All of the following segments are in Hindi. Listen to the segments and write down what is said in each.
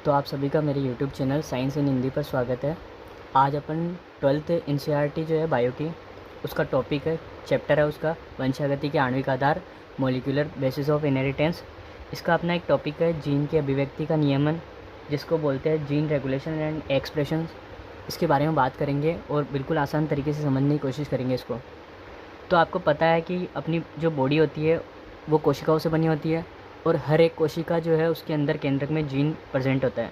तो आप सभी का मेरे यूट्यूब चैनल साइंस इन हिंदी पर स्वागत है। आज अपन 12th एनसीईआरटी जो है बायो की, उसका टॉपिक है, चैप्टर है उसका वंशागति के आणविक आधार, मॉलिक्यूलर बेसिस ऑफ इनहेरिटेंस। इसका अपना एक टॉपिक है जीन की अभिव्यक्ति का नियमन, जिसको बोलते हैं जीन रेगुलेशन एंड एक्सप्रेशन। इसके बारे में बात करेंगे और बिल्कुल आसान तरीके से समझने की कोशिश करेंगे इसको। तो आपको पता है कि अपनी जो बॉडी होती है वो कोशिकाओं से बनी होती है और हर एक कोशिका जो है उसके अंदर केंद्रक में जीन प्रेजेंट होता है।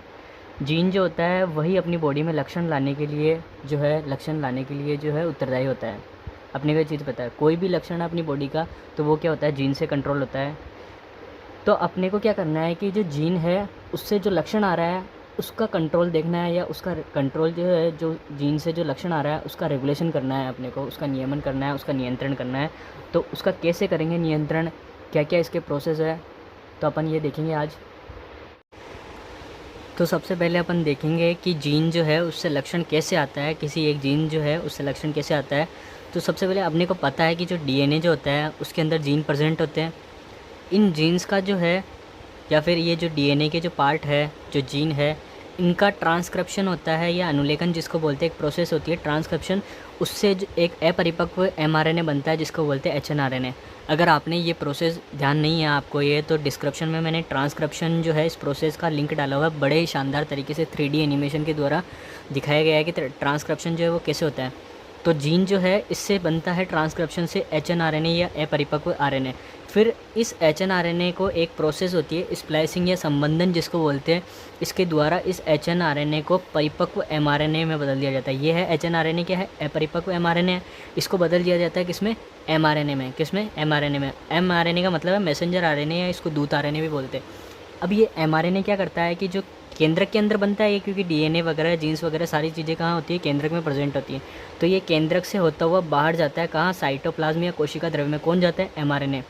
जीन जो होता है वही अपनी बॉडी में लक्षण लाने के लिए जो है उत्तरदायी होता है। अपने को ये चीज़ पता है, कोई भी लक्षण है अपनी बॉडी का तो वो क्या होता है, जीन से कंट्रोल होता है। तो अपने को क्या करना है कि जो जीन है उससे जो लक्षण आ रहा है उसका कंट्रोल देखना है, या उसका कंट्रोल जो है, जो जीन से जो लक्षण आ रहा है उसका रेगुलेशन करना है, अपने को उसका नियमन करना है, उसका नियंत्रण करना है। तो उसका कैसे करेंगे नियंत्रण, क्या क्या इसके प्रोसेस है, तो अपन ये देखेंगे आज। तो सबसे पहले अपन देखेंगे कि जीन जो है उससे लक्षण कैसे आता है, किसी एक जीन जो है उससे लक्षण कैसे आता है। तो सबसे पहले अपने को पता है कि जो डीएनए जो होता है उसके अंदर जीन प्रेजेंट होते हैं। इन जीन्स का जो है, या फिर ये जो डीएनए के जो पार्ट है, जो जीन है, इनका ट्रांसक्रिप्शन होता है या अनुलेखन जिसको बोलते हैं, एक प्रोसेस होती है ट्रांसक्रिप्शन। उससे एक अपरिपक्व एमआरएनए बनता है जिसको बोलते हैं एचएनआरएनए। अगर आपने ये प्रोसेस ध्यान नहीं है आपको ये, तो डिस्क्रिप्शन में मैंने ट्रांसक्रिप्शन जो है इस प्रोसेस का लिंक डाला हुआ है। बड़े ही शानदार तरीके से 3D एनिमेशन के द्वारा दिखाया गया है कि ट्रांसक्रिप्शन जो है वो कैसे होता है। तो जीन जो है इससे बनता है ट्रांसक्रिप्शन से एचएनआरएनए या अपरिपक्व आरएनए। फिर इस एचएनआरएनए को एक प्रोसेस होती है स्प्लाइसिंग या संबंधन जिसको बोलते हैं, इसके द्वारा इस एचएनआरएनए को परिपक्व एमआरएनए में बदल दिया जाता है। ये है एचएनआरएनए, क्या है, अपरिपक्व एमआरएनए है। इसको बदल दिया जाता है किसमें, एमआरएनए में। किसमें, एमआरएनए में। एमआरएनए का मतलब है मैसेंजर आरएनए, या इसको दूत आरएनए भी बोलते हैं। अब ये एमआरएनए क्या करता है कि जो केंद्रक के अंदर बनता है ये, क्योंकि डीएनए वगैरह, जीन्स वगैरह सारी चीज़ें कहाँ होती है, केंद्रक में प्रेजेंट होती है। तो ये केंद्रक से होता हुआ बाहर जाता है कहाँ, साइटोप्लाज्म या कोशिका द्रव्य में। कौन जाता है, एमआरएनए।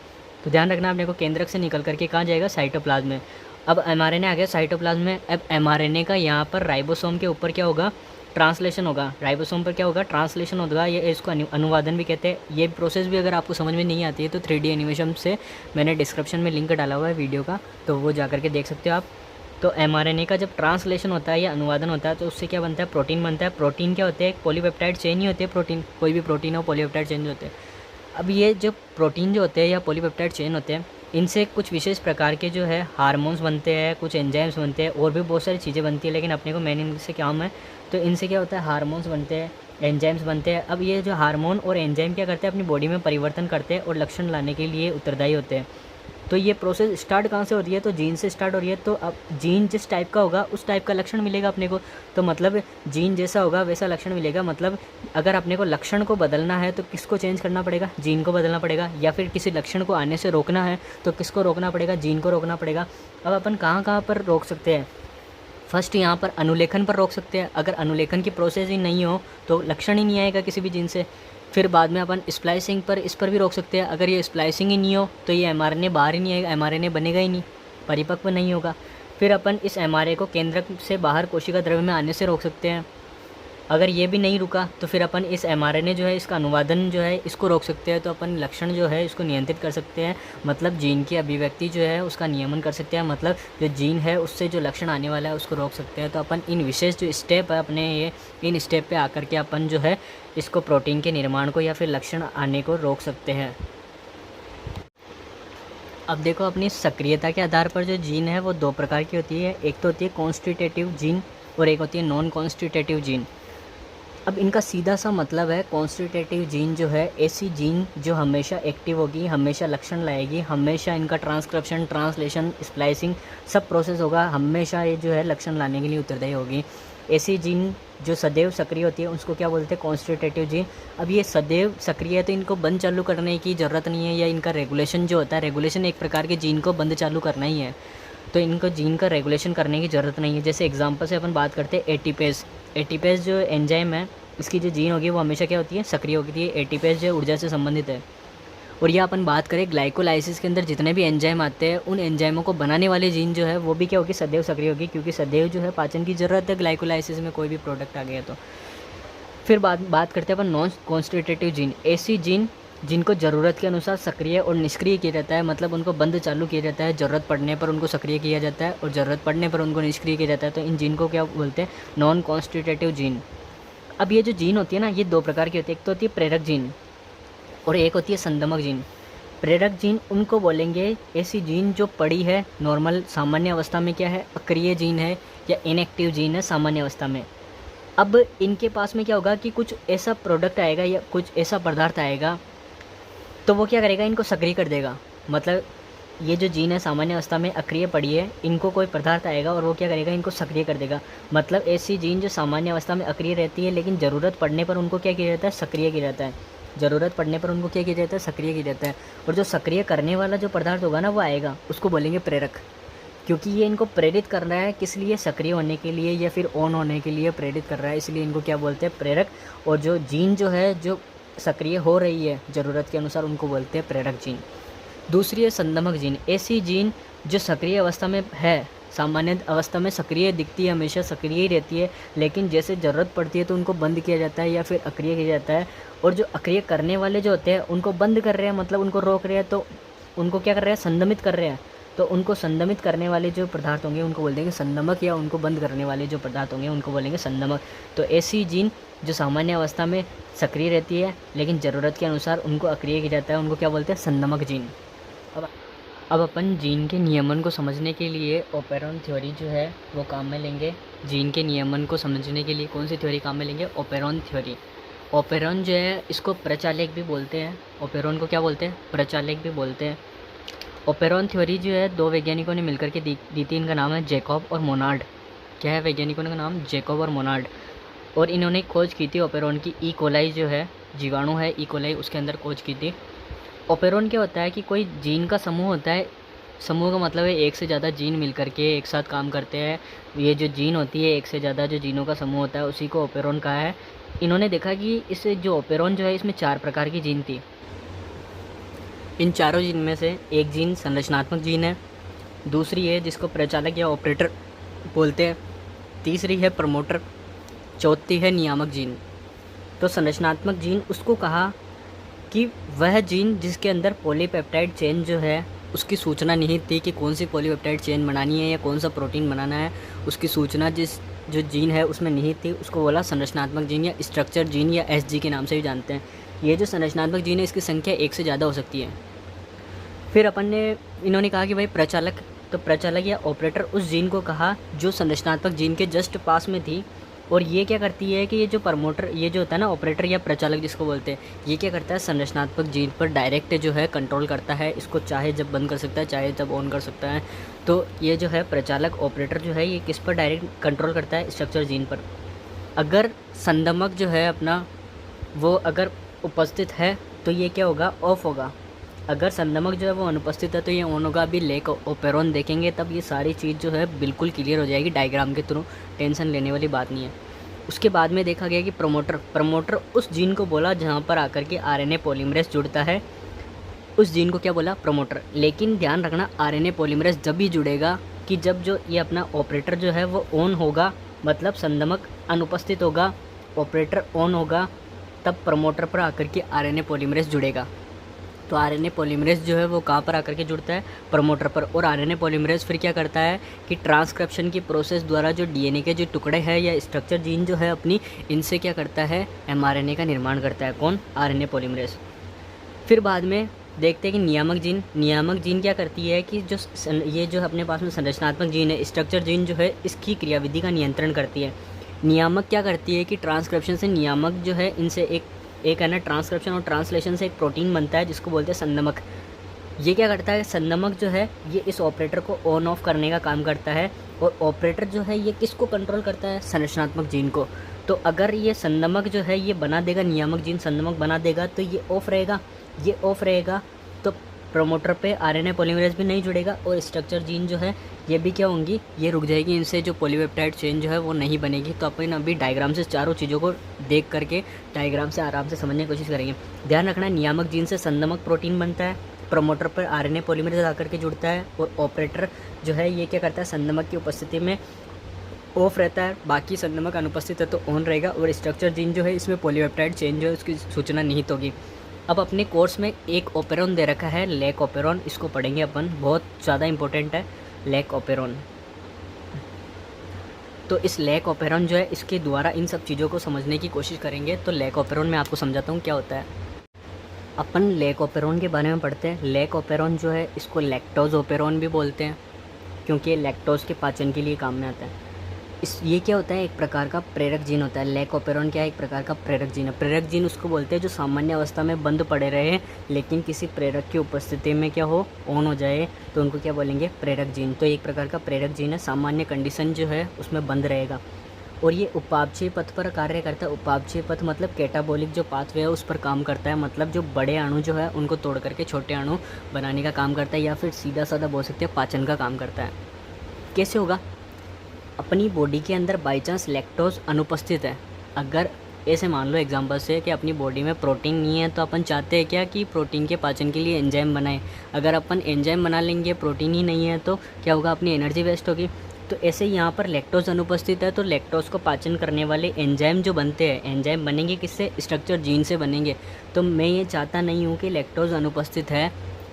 तो ध्यान रखना आपने को, केंद्रक से निकल करके कहाँ जाएगा, साइटोप्लाज्म में। अब एमआरएनए आ गया साइटोप्लाज्म में। अब एमआरएनए का यहाँ पर राइबोसोम के ऊपर क्या होगा, ट्रांसलेशन होगा। राइबोसोम पर क्या होगा, ट्रांसलेशन होगा। ये इसको अनुवादन भी कहते हैं। ये प्रोसेस भी अगर आपको समझ में नहीं आती है तो 3D एनिमेशन से मैंने डिस्क्रिप्शन में लिंक डाला हुआ है वीडियो का, तो वो जा करके देख सकते हो आप। तो एमआरएनए का जब ट्रांसलेशन होता है या अनुवादन होता है तो उससे क्या बनता है, प्रोटीन बनता है। प्रोटीन क्या होते हैं, एक पॉलीपेप्टाइड चेन ही होती है प्रोटीन। कोई भी प्रोटीन हो, पॉलीपेप्टाइड चेन होते हैं। अब ये जो प्रोटीन जो होते हैं या पॉलीपेप्टाइड चेन होते हैं, इनसे कुछ विशेष प्रकार के जो है हार्मोन्स बनते हैं, कुछ एंजाइम्स बनते हैं, और भी बहुत सारी चीज़ें बनती है, लेकिन अपने को मेन इनसे क्या है, तो इनसे क्या होता है, हार्मोन्स बनते हैं, एंजाइम्स बनते हैं। अब ये जो हार्मोन और एंजाइम क्या करते हैं, अपनी बॉडी में परिवर्तन करते हैं और लक्षण लाने के लिए उत्तरदायी होते हैं। तो ये प्रोसेस स्टार्ट कहाँ से हो रही है, तो जीन से स्टार्ट हो रही है। तो अब जीन जिस टाइप का होगा उस टाइप का लक्षण मिलेगा अपने को। तो मतलब जीन जैसा होगा वैसा लक्षण मिलेगा। मतलब अगर अपने को लक्षण को बदलना है तो किसको चेंज करना पड़ेगा, जीन को बदलना पड़ेगा। या फिर किसी लक्षण को आने से रोकना है तो किसको रोकना पड़ेगा, जीन को रोकना पड़ेगा। अब अपन कहाँ कहाँ पर रोक सकते हैं, फर्स्ट यहाँ पर अनुलेखन पर रोक सकते हैं। अगर अनुलेखन की प्रोसेस ही नहीं हो तो लक्षण ही नहीं आएगा किसी भी जीन से। फिर बाद में अपन स्प्लाइसिंग पर, इस पर भी रोक सकते हैं। अगर ये स्प्लाइसिंग ही नहीं हो तो ये एमआरएनए बाहर ही नहीं आएगा, एमआरएनए बनेगा ही नहीं, परिपक्व नहीं होगा। फिर अपन इस एमआरएनए को केंद्रक से बाहर कोशिका द्रव्य में आने से रोक सकते हैं। अगर ये भी नहीं रुका तो फिर अपन इस एमआरएनए जो है, इसका अनुवादन जो है, इसको रोक सकते हैं। तो अपन लक्षण जो है इसको नियंत्रित कर सकते हैं, मतलब जीन की अभिव्यक्ति जो है उसका नियमन कर सकते हैं। मतलब जो जीन है उससे जो लक्षण आने वाला है उसको रोक सकते हैं। तो अपन इन विशेष जो स्टेप है अपने, ये इन स्टेप पे आकर के अपन जो है इसको प्रोटीन के निर्माण को या फिर लक्षण आने को रोक सकते हैं। अब देखो, अपनी सक्रियता के आधार पर जो जीन है वो दो प्रकार की होती है। एक तो होती है कॉन्स्टिट्यूटिव जीन और एक होती है नॉन कॉन्स्टिट्यूटिव जीन। अब इनका सीधा सा मतलब है, कॉन्स्टिट्यूटिव जीन जो है ऐसी जीन जो हमेशा एक्टिव होगी, हमेशा लक्षण लाएगी, हमेशा इनका ट्रांसक्रिप्शन, ट्रांसलेशन, स्प्लाइसिंग सब प्रोसेस होगा, हमेशा ये जो है लक्षण लाने के लिए उत्तरदायी होगी। ऐसी जीन जो सदैव सक्रिय होती है उसको क्या बोलते हैं, कॉन्स्टिट्यूटिव जीन। अब ये सदैव सक्रिय है तो इनको बंद चालू करने की ज़रूरत नहीं है, या इनका रेगुलेशन जो होता है, रेगुलेशन एक प्रकार के जीन को बंद चालू करना ही है, तो इनको जीन का रेगुलेशन करने की ज़रूरत नहीं है। जैसे एग्जांपल से अपन बात करते हैं एटीपेज। एटीपेज जो एंजाइम है इसकी जो जीन होगी वो हमेशा क्या होती है, सक्रिय होती है। एटीपेज जो ऊर्जा से संबंधित है। और यह अपन बात करें ग्लाइकोलाइसिस के अंदर जितने भी एंजाइम आते हैं उन एंजाइमों को बनाने वाले जीन जो है वो भी क्या होगी, सदैव सक्रिय होगी, क्योंकि सदैव जो है पाचन की ज़रूरत है ग्लाइकोलाइसिस में, कोई भी प्रोडक्ट आ गया तो। फिर बात करते हैं अपन नॉन कॉन्स्टिट्यूटिव जीन। ऐसी जीन जिनको ज़रूरत के अनुसार सक्रिय और निष्क्रिय किया जाता है, मतलब उनको बंद चालू किया जाता है, ज़रूरत पड़ने पर उनको सक्रिय किया जाता है और ज़रूरत पड़ने पर उनको निष्क्रिय किया जाता है। तो इन जीन को क्या बोलते हैं? Non constitutive gene. अब ये जो जीन होती है ना, ये दो प्रकार की होती है। एक तो होती है प्रेरक जीन और एक होती है संदमक जीन। प्रेरक जीन उनको बोलेंगे ऐसी जीन जो पड़ी है नॉर्मल सामान्य अवस्था में क्या है, अक्रिय जीन है या इनएक्टिव जीन है सामान्य अवस्था में। अब इनके पास में क्या होगा कि कुछ ऐसा प्रोडक्ट आएगा या कुछ ऐसा पदार्थ आएगा तो वो क्या करेगा, इनको सक्रिय कर देगा। मतलब ये जो जीन है सामान्य अवस्था में अक्रिय पड़ी है, इनको कोई पदार्थ आएगा और वो क्या करेगा, इनको सक्रिय कर देगा। मतलब ऐसी जीन जो सामान्य अवस्था में अक्रिय रहती है लेकिन ज़रूरत पड़ने पर उनको क्या किया जाता है, सक्रिय किया जाता है। ज़रूरत पड़ने पर उनको क्या किया जाता है, सक्रिय किया जाता है। और जो सक्रिय करने वाला जो पदार्थ होगा ना, वो आएगा, उसको बोलेंगे प्रेरक। क्योंकि ये इनको प्रेरित कर रहा है, किस लिए, सक्रिय होने के लिए या फिर ऑन होने के लिए प्रेरित कर रहा है, इसलिए इनको क्या बोलते हैं, प्रेरक। और जो जीन जो है जो सक्रिय हो रही है ज़रूरत के अनुसार, उनको बोलते हैं प्रेरक जीन। दूसरी है संदमक जीन। ऐसी जीन जो सक्रिय अवस्था में है, सामान्य अवस्था में सक्रिय दिखती है, हमेशा सक्रिय ही रहती है, लेकिन जैसे ज़रूरत पड़ती है तो उनको बंद किया जाता है या फिर अक्रिय किया जाता है। और जो अक्रिय करने वाले जो होते हैं उनको बंद कर रहे हैं, मतलब उनको रोक रहे हैं, तो उनको क्या कर रहे हैं, संदमित कर रहे हैं। तो उनको संदमित करने वाले जो पदार्थ होंगे उनको बोल देंगे संदमक, या उनको बंद करने वाले जो पदार्थ होंगे उनको बोलेंगे संदमक। तो ऐसी जीन जो सामान्य अवस्था में सक्रिय रहती है लेकिन ज़रूरत के अनुसार उनको अक्रिय किया जाता है, उनको क्या बोलते हैं, संदमक जीन। अब अपन जीन के नियमन को समझने के लिए ओपेरॉन थ्योरी जो है वो काम में लेंगे। जीन के नियमन को समझने के लिए कौन सी थ्योरी काम में लेंगे, ओपेरॉन थ्योरी। ओपेरॉन जो है इसको प्रचालक भी बोलते हैं। ओपेरॉन को क्या बोलते हैं, प्रचालक भी बोलते हैं। ओपेरॉन थ्योरी जो है दो वैज्ञानिकों ने मिलकर के दी थी। इनका नाम है जैकब और मोनार्ड। क्या है वैज्ञानिकों का नाम, जैकब और मोनार्ड। और इन्होंने खोज की थी ओपेरॉन की। ई कोलाई जो है जीवाणु है, ई कोलाई, उसके अंदर खोज की थी। ओपेरॉन क्या होता है कि कोई जीन का समूह होता है। समूह का मतलब है एक से ज़्यादा जीन मिलकर के एक साथ काम करते हैं। ये जो जीन होती है, एक से ज़्यादा जो जीनों का समूह होता है, उसी को ओपेरॉन कहा है। इन्होंने देखा कि इस जो ओपेरॉन जो है इसमें 4 प्रकार की जीन थी। इन चारों जीन में से एक जीन संरचनात्मक जीन है, दूसरी है जिसको प्रचालक या ऑपरेटर बोलते हैं, तीसरी है प्रमोटर, चौथी है नियामक जीन। तो संरचनात्मक जीन उसको कहा कि वह जीन जिसके अंदर पॉलीपेप्टाइड चेन जो है उसकी सूचना निहित थी कि कौन सी पॉलीपेप्टाइड चेन बनानी है या कौन सा प्रोटीन बनाना है, उसकी सूचना जिस जो जीन है उसमें निहित थी, उसको बोला संरचनात्मक जीन या स्ट्रक्चर जीन या एसजी के नाम से भी जानते हैं। ये जो संरचनात्मक जीन है इसकी संख्या 1 से ज़्यादा हो सकती है। फिर इन्होंने कहा कि भाई प्रचालक, तो प्रचालक या ऑपरेटर उस जीन को कहा जो संरचनात्मक जीन के जस्ट पास में थी। और ये क्या करती है कि ये जो प्रमोटर, ये जो होता है ना ऑपरेटर या प्रचालक जिसको बोलते हैं, ये क्या करता है, संरचनात्मक जीन पर डायरेक्ट जो है कंट्रोल करता है। इसको चाहे जब बंद कर सकता है, चाहे जब ऑन कर सकता है। तो ये जो है प्रचालक ऑपरेटर जो है ये किस पर डायरेक्ट कंट्रोल करता है, स्ट्रक्चर जीन पर। अगर संदमक जो है अपना वो अगर उपस्थित है तो ये क्या होगा, ऑफ होगा। अगर संदमक जो है वो अनुपस्थित है तो ये ऑन होगा। अभी लेक ओपेरॉन देखेंगे तब ये सारी चीज़ जो है बिल्कुल क्लियर हो जाएगी डायग्राम के थ्रू, टेंशन लेने वाली बात नहीं है। उसके बाद में देखा गया कि प्रमोटर उस जीन को बोला जहाँ पर आकर के आरएनए पॉलीमरेज जुड़ता है, उस जीन को क्या बोला, प्रमोटर। लेकिन ध्यान रखना आरएनए पॉलीमरेज जब भी जुड़ेगा कि जब जो ये अपना ऑपरेटर जो है वो ऑन होगा, मतलब संदमक अनुपस्थित होगा, ऑपरेटर ऑन होगा, तब प्रमोटर पर आकर के आरएनए पॉलीमरेज जुड़ेगा। तो आरएनए पॉलीमरेज जो है वो कहाँ पर आकर के जुड़ता है, प्रमोटर पर। और आरएनए पॉलीमरेज फिर क्या करता है कि ट्रांसक्रिप्शन की प्रोसेस द्वारा जो डीएनए के जो टुकड़े हैं या स्ट्रक्चर जीन जो है अपनी, इनसे क्या करता है, एमआरएनए का निर्माण करता है। कौन, आरएनए पॉलीमरेज। फिर बाद में देखते हैं कि नियामक जीन क्या करती है कि ये जो अपने पास में संरचनात्मक जीन है, स्ट्रक्चर जीन जो है, इसकी क्रियाविधि का नियंत्रण करती है। नियामक क्या करती है कि ट्रांसक्रिप्शन से नियामक जो है इनसे एक है ना, ट्रांसक्रिप्शन और ट्रांसलेशन से एक प्रोटीन बनता है जिसको बोलते हैं संदमक। ये क्या करता है, संदमक जो है ये इस ऑपरेटर को ऑन ऑफ करने का काम करता है। और ऑपरेटर जो है ये किसको कंट्रोल करता है, संरचनात्मक जीन को। तो अगर ये संदमक जो है ये बना देगा, नियामक जीन संदमक बना देगा तो ये ऑफ रहेगा। ये ऑफ रहेगा तो प्रमोटर पे आरएनए पॉलीमरेज भी नहीं जुड़ेगा और स्ट्रक्चर जीन जो है ये भी क्या होंगी, ये रुक जाएगी। इनसे जो पॉलीपेप्टाइड चेन जो है वो नहीं बनेगी। तो अपन अभी डायग्राम से चारों चीज़ों को देख करके डायग्राम से आराम से समझने की कोशिश करेंगे। ध्यान रखना, नियामक जीन से संदमक प्रोटीन बनता है, प्रमोटर पर आरएनए पॉलीमरेज आकर के जुड़ता है, और ऑपरेटर जो है ये क्या करता है, संदमक की उपस्थिति में ऑफ रहता है, बाकी संदमक अनुपस्थित है तो ऑन रहेगा। और स्ट्रक्चर जीन जो है इसमें पॉलीपेप्टाइड चेन जो है उसकी सूचना निहित होगी। अब अपने कोर्स में एक ओपेरॉन दे रखा है, लैक ओपेरॉन, इसको पढ़ेंगे अपन, बहुत ज़्यादा इंपॉर्टेंट है लैक ओपेरॉन। तो इस लैक ओपेरॉन जो है, इसके द्वारा इन सब चीज़ों को समझने की कोशिश करेंगे। तो लैक ओपेरॉन मैं आपको समझाता हूँ क्या होता है। अपन लैक ओपेरॉन के बारे में पढ़ते हैं। लैक ओपेरॉन जो है, इसको लैक्टोज ओपेरॉन भी बोलते हैं, क्योंकि ये लैक्टोज के पाचन के लिए काम में आता है। ये क्या होता है, एक प्रकार का प्रेरक जीन होता है। लैक ओपेरॉन क्या है, एक प्रकार का प्रेरक जीन है। प्रेरक जीन उसको बोलते हैं जो सामान्य अवस्था में बंद पड़े रहे, लेकिन किसी प्रेरक की उपस्थिति में क्या हो, ऑन हो जाए, तो उनको क्या बोलेंगे, प्रेरक जीन। तो एक प्रकार का प्रेरक जीन है, सामान्य कंडीशन जो है उसमें बंद रहेगा। और ये उपापचयी पथ पर कार्य करता है। उपापचयी पथ मतलब कैटाबॉलिक जो पाथवे है उस पर काम करता है, मतलब जो बड़े अणु जो है उनको तोड़ करके छोटे अणु बनाने का काम करता है, या फिर सीधा साधा बोल सकते हैं पाचन का काम करता है। कैसे होगा, अपनी बॉडी के अंदर बाई चांस लैक्टोज अनुपस्थित है, अगर ऐसे मान लो एग्जांपल से कि अपनी बॉडी में प्रोटीन नहीं है, तो अपन चाहते हैं क्या कि प्रोटीन के पाचन के लिए एंजाइम बनाएं। अगर अपन एंजाइम बना लेंगे, प्रोटीन ही नहीं है, तो क्या होगा, अपनी एनर्जी वेस्ट होगी। तो ऐसे यहाँ पर लैक्टोज अनुपस्थित है, तो लैक्टोज को पाचन करने वाले एंजाइम जो बनते हैं, एंजाइम बनेंगे किससे, स्ट्रक्चर जीन से बनेंगे। तो मैं ये चाहता नहीं हूँ कि लैक्टोज अनुपस्थित है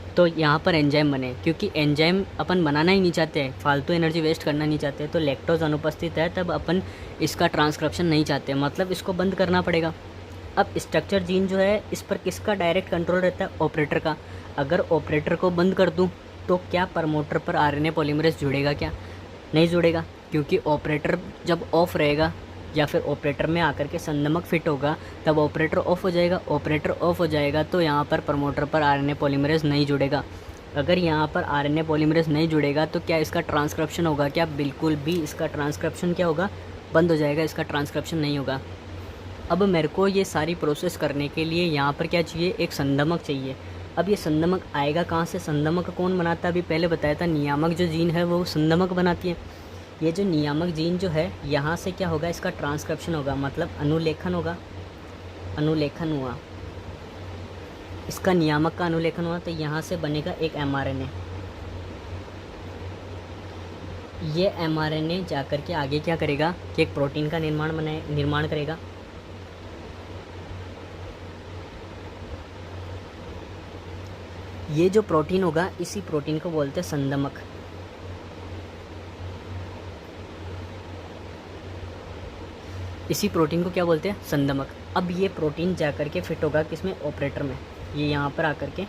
तो यहाँ पर एंजाइम बने, क्योंकि एंजाइम अपन बनाना ही नहीं चाहते, फालतू एनर्जी वेस्ट करना नहीं चाहते। तो लैक्टोज अनुपस्थित है, तब अपन इसका ट्रांसक्रिप्शन नहीं चाहते, मतलब इसको बंद करना पड़ेगा। अब स्ट्रक्चर जीन जो है, इस पर किसका डायरेक्ट कंट्रोल रहता है, ऑपरेटर का। अगर ऑपरेटर को बंद कर दूँ तो क्या प्रमोटर पर आरएनए पॉलीमरेज जुड़ेगा, क्या नहीं जुड़ेगा, क्योंकि ऑपरेटर जब ऑफ रहेगा या फिर ऑपरेटर में आकर के संदमक फिट होगा, तब ऑपरेटर ऑफ हो जाएगा। ऑपरेटर ऑफ हो जाएगा तो यहाँ पर प्रमोटर पर आरएनए पॉलीमरेज नहीं जुड़ेगा। अगर यहाँ पर आरएनए पॉलीमरेज नहीं जुड़ेगा तो क्या इसका ट्रांसक्रिप्शन होगा, क्या बिल्कुल भी इसका ट्रांसक्रिप्शन क्या होगा, बंद हो जाएगा, इसका ट्रांसक्रिप्शन नहीं होगा। अब मेरे को ये सारी प्रोसेस करने के लिए यहाँ पर क्या चाहिए, एक संदमक चाहिए। अब ये संदमक आएगा कहाँ से, संदमक कौन बनाता है, अभी पहले बताया था, नियामक जो जीन है वो संदमक बनाती है। ये जो नियामक जीन जो है, यहाँ से क्या होगा, इसका ट्रांसक्रिप्शन होगा, मतलब अनुलेखन होगा। अनुलेखन हुआ, इसका नियामक का अनुलेखन हुआ, तो यहाँ से बनेगा एक एमआरएनए। ये एमआरएनए जाकर के आगे क्या करेगा कि एक प्रोटीन का निर्माण करेगा। ये जो प्रोटीन होगा, इसी प्रोटीन को बोलते हैं संदमक। इसी प्रोटीन को क्या बोलते हैं, संदमक। अब ये प्रोटीन जाकर के फिट होगा किसमें, ऑपरेटर में। ये यहाँ पर आकर के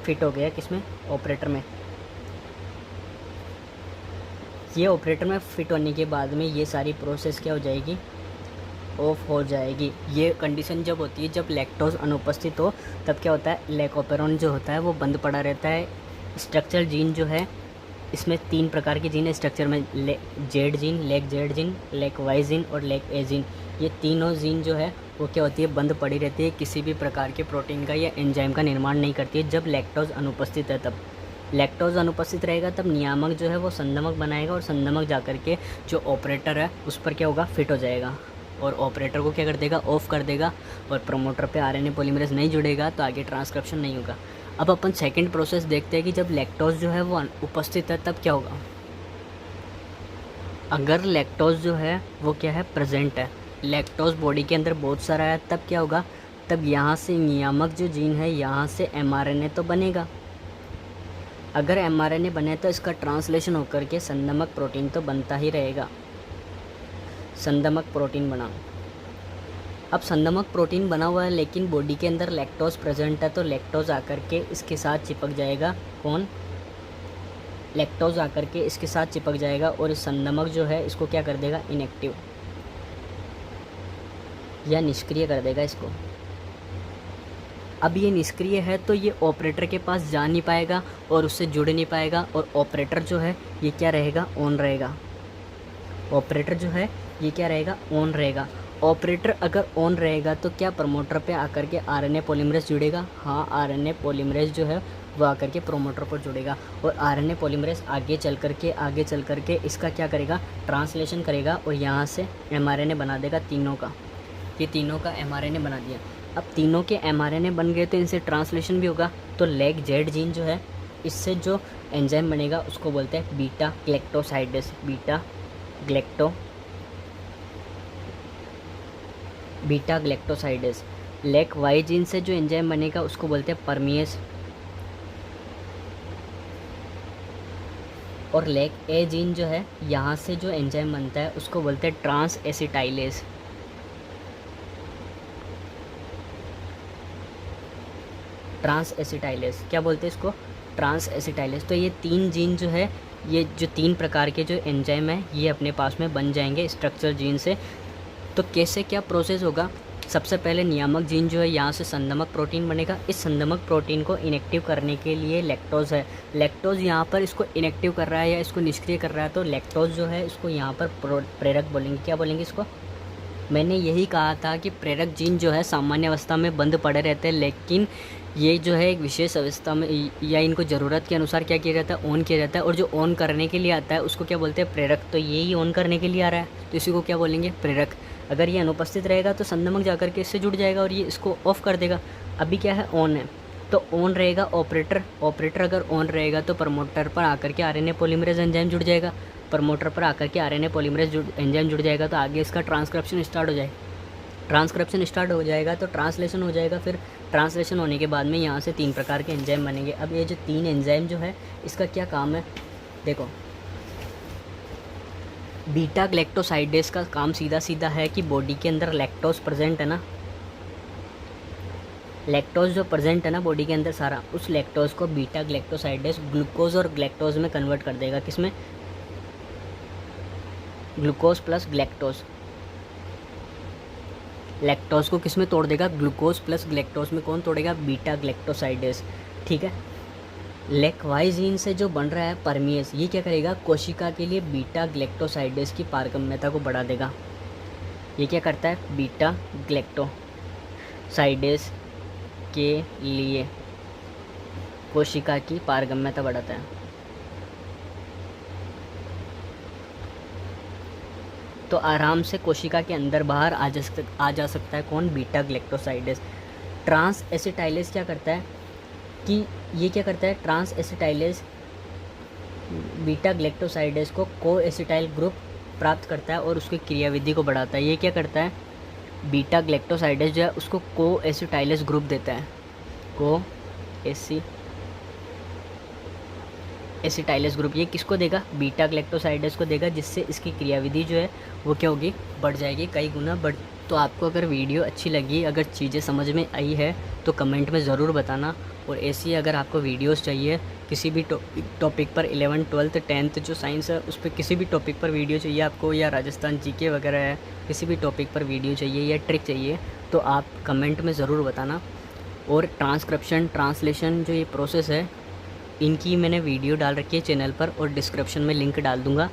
फिट हो गया किसमें, ऑपरेटर में। ये ऑपरेटर में फिट होने के बाद में ये सारी प्रोसेस क्या हो जाएगी, ऑफ हो जाएगी। ये कंडीशन जब होती है जब लैक्टोज अनुपस्थित हो, तब क्या होता है, लैक ओपेरॉन जो होता है वो बंद पड़ा रहता है। स्ट्रक्चर जीन जो है, इसमें 3 प्रकार के जीन है स्ट्रक्चर में, z gene, lac z gene, lac y gene और लैक ए जीन। ये तीनों जीन जो है वो क्या होती है, बंद पड़ी रहती है, किसी भी प्रकार के प्रोटीन का या एंजाइम का निर्माण नहीं करती है जब लैक्टोज अनुपस्थित है। तब लैक्टोज अनुपस्थित रहेगा, तब नियामक जो है वो संदमक बनाएगा, और संदमक जाकर के जो ऑपरेटर है उस पर क्या होगा, फिट हो जाएगा, और ऑपरेटर को क्या कर देगा, ऑफ कर देगा, और प्रमोटर पे आरएनए पॉलीमरेज नहीं जुड़ेगा, तो आगे ट्रांसक्रिप्शन नहीं होगा। अब अपन सेकंड प्रोसेस देखते हैं कि जब लैक्टोज जो है वो उपस्थित है तब क्या होगा। अगर लैक्टोज जो है वो क्या है, प्रेजेंट है, लैक्टोज बॉडी के अंदर बहुत सारा है, तब क्या होगा, तब यहाँ से नियामक जो जीन है, यहाँ से एमआरएनए तो बनेगा। अगर एमआरएनए बने तो इसका ट्रांसलेशन होकर के संदमक प्रोटीन तो बनता ही रहेगा। संदमक प्रोटीन बना, अब संदमक प्रोटीन बना हुआ है, लेकिन बॉडी के अंदर लैक्टोज प्रेजेंट है, तो लैक्टोज आकर के इसके साथ चिपक जाएगा। कौन, लैक्टोज आकर के इसके साथ चिपक जाएगा, और इस संदमक जो है इसको क्या कर देगा, इनएक्टिव या निष्क्रिय कर देगा इसको। अब ये निष्क्रिय है तो ये ऑपरेटर के पास जा नहीं पाएगा और उससे जुड़ नहीं पाएगा, और ऑपरेटर जो है ये क्या रहेगा, ऑन रहेगा। ऑपरेटर जो है ये क्या रहेगा, ऑन रहेगा। ऑपरेटर अगर ऑन रहेगा तो क्या प्रमोटर पे आकर के आरएनए पॉलीमरेज जुड़ेगा, हाँ, आरएनए पॉलीमरेज जो है वो आकर के प्रोमोटर पर जुड़ेगा, और आरएनए पॉलीमरेज आगे चल करके इसका क्या करेगा, ट्रांसलेशन करेगा, और यहाँ से एमआरएनए बना देगा तीनों का। ये तीनों का एमआरएनए बना दिया। अब तीनों के एमआरएनए बन गए तो इनसे ट्रांसलेशन भी होगा, तो लैक जेड जीन जो है, इससे जो एंजाइम बनेगा उसको बोलते हैं beta galactosidase. Beta galactosidase. Lac Y gene से जो एंजाइम बनेगा उसको बोलते हैं परमिएस, और लेक ए जीन जो है यहाँ से जो एंजाइम बनता है उसको बोलते हैं ट्रांस एसिटाइलेज। ट्रांस एसिटाइलेज क्या बोलते हैं इसको, ट्रांस एसिटाइलेज। तो ये 3 जीन जो है, ये जो 3 प्रकार के जो एंजाइम है ये अपने पास में बन जाएंगे स्ट्रक्चर जीन से। तो कैसे क्या प्रोसेस होगा, सबसे पहले नियामक जीन जो है यहाँ से संदमक प्रोटीन बनेगा। इस संदमक प्रोटीन को इनेक्टिव करने के लिए लैक्टोज है, लैक्टोज यहाँ पर इसको इनेक्टिव कर रहा है या इसको निष्क्रिय कर रहा है, तो लैक्टोज जो है इसको यहाँ पर प्रेरक बोलेंगे। क्या बोलेंगे इसको, मैंने यही कहा था कि प्रेरक जीन जो है सामान्य अवस्था में बंद पड़े रहते हैं, लेकिन ये जो है एक विशेष अवस्था में या इनको ज़रूरत के अनुसार क्या किया जाता है, ऑन किया जाता है। और जो ऑन करने के लिए आता है उसको क्या बोलते हैं, प्रेरक। तो यही ऑन करने के लिए आ रहा है तो इसी को क्या बोलेंगे, प्रेरक। अगर ये अनुपस्थित रहेगा तो संदमक जाकर के इससे जुड़ जाएगा और ये इसको ऑफ कर देगा। अभी क्या है, ऑन है, तो ऑन रहेगा ऑपरेटर। ऑपरेटर अगर ऑन रहेगा तो प्रमोटर पर आकर के आरएनए पॉलीमरेज एंजाइम जुड़ जाएगा। प्रमोटर पर आकर के आरएनए पॉलीमरेज एंजाइम जुड़ जाएगा तो आगे इसका ट्रांसक्रिप्शन स्टार्ट हो जाएगा। ट्रांसक्रिप्शन स्टार्ट हो जाएगा तो ट्रांसलेशन हो जाएगा। फिर ट्रांसलेशन होने के बाद में यहाँ से 3 प्रकार के एंजाइम बनेंगे। अब ये जो 3 एंजाइम जो है इसका क्या काम है, देखो, बीटा ग्लैक्टोसाइडेस का काम सीधा सीधा है कि बॉडी के अंदर लैक्टोज प्रेजेंट है ना, लैक्टोज जो प्रेजेंट है ना बॉडी के अंदर सारा, उस लैक्टोज को बीटा ग्लैक्टोसाइडेस ग्लूकोज और ग्लैक्टोज में कन्वर्ट कर देगा। किस में, ग्लूकोज प्लस ग्लैक्टोज। लैक्टोज को किस में तोड़ देगा, ग्लूकोज प्लस ग्लैक्टोज में। कौन तोड़ेगा, बीटा ग्लैक्टोसाइडेस। ठीक है। लेक वाई जीन से जो बन रहा है परमिएस, ये क्या करेगा, कोशिका के लिए बीटा ग्लैक्टोसाइडेस की पारगम्यता को बढ़ा देगा। ये क्या करता है, बीटा ग्लैक्टोसाइडेस के लिए कोशिका की पारगम्यता बढ़ाता है। तो आराम से कोशिका के अंदर बाहर आ जा सकता है कौन, बीटा ग्लैक्टोसाइडेस। ट्रांस एसिटाइलेज क्या करता है कि ये क्या करता है, ट्रांस एसिटाइलेज बीटा ग्लैक्टोसाइडेस को को एसिटाइल ग्रुप प्राप्त करता है और उसकी क्रियाविधि को बढ़ाता है। ये क्या करता है, बीटा ग्लैक्टोसाइडेस जो है उसको को एसिटाइलेस ग्रुप देता है, को एसिटाइलेस ग्रुप। ये किसको देगा, बीटा ग्लैक्टोसाइडेस को देगा, जिससे इसकी क्रियाविधि जो है वो क्या होगी, बढ़ जाएगी, कई गुना बढ़। तो आपको अगर वीडियो अच्छी लगी, अगर चीज़ें समझ में आई है तो कमेंट में ज़रूर बताना। और ऐसी अगर आपको वीडियोस चाहिए किसी भी टॉपिक पर, 11th 12th 10th जो साइंस है उस पर किसी भी टॉपिक पर वीडियो चाहिए आपको, या राजस्थान जीके वगैरह है, किसी भी टॉपिक पर वीडियो चाहिए या ट्रिक चाहिए तो आप कमेंट में ज़रूर बताना। और ट्रांसक्रिप्शन ट्रांसलेशन जो ये प्रोसेस है, इनकी मैंने वीडियो डाल रखी है चैनल पर और डिस्क्रिप्शन में लिंक डाल दूँगा।